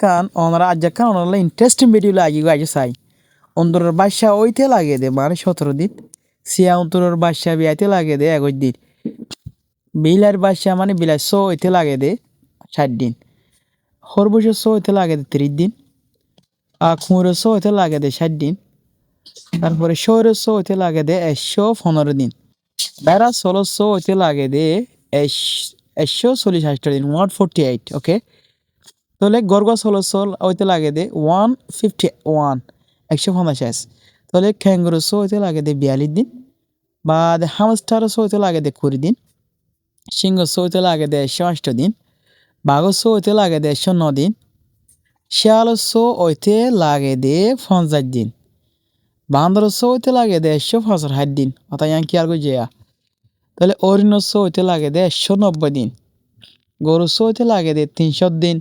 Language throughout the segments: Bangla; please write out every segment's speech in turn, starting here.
kan onlara ajakan onlarla interesting video lagi gaji say. Ondorar başa oyte lage de মানে 17 দিন সিয়া অন্তরের বাসা বিয়াতে লাগে দে 21 দিন বিলার বাসা মানে বিলা 100 হইতে লাগে দে 60 দিন খরগোশের 100 হইতে লাগে দে 30 দিন আর কুমিরের 100 হইতে লাগে দে 60 দিন তারপরে শুয়োরের 100 হইতে লাগে দে 115 দিন বেড়া 100 হইতে লাগে দে 140 দিন 148 ওকে তাহলে গরগস হলো হইতে লাগে দে 151 150 তাহলে ক্যাঙ্গুরু হইতে লাগে দে 42 দিন বা হামস্টার হইতে লাগে দে 20 দিন সিংহ হইতে লাগে দে 108 দিন বাঘ হইতে লাগে দে 109 দিন শিয়াল হইতে লাগে দে 50 দিন বান্দর হইতে লাগে দে 165 দিন অর্থাৎ ইয়াঙ্কি আর গুজিয়া তাহলে হরিণ হইতে লাগে দে 190 দিন গরু হইতে লাগে দে 300 দিন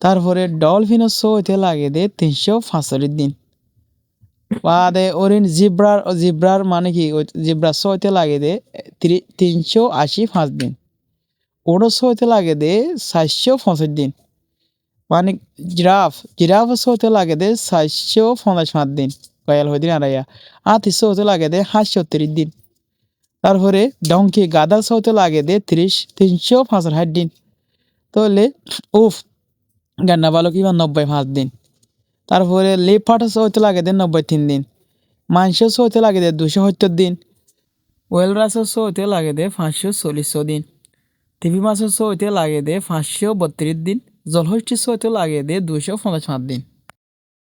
তারপরে ডলফিন হইতে লাগে দে 345 দিন বাদে হরিণ জিব্রার মানে কি জিব্রা হইতে লাগে দে 385 দিন ওড়স হইতে লাগে দে 450 দিন মানে জিরাফ হইতে লাগে দে 455 দিন কয়াল হইদিন আড়াইয়া হাতি হইতে লাগে দে 75 দিন তারপরে ডঙ্কি গাদা হইতে লাগে দে 365 দিন তাহলে উফ গান্না ভালো কিবা 95 দিন তারপরে লেপার্ড হইতে লাগে দে 93 দিন মাংস হইতে লাগে দে 270 দিন ওয়েলরাস হইতে লাগে দে 540 দিন টিভি মাছ হইতে লাগে দে 532 দিন জলহস্টি হইতে লাগে দে 255 দিন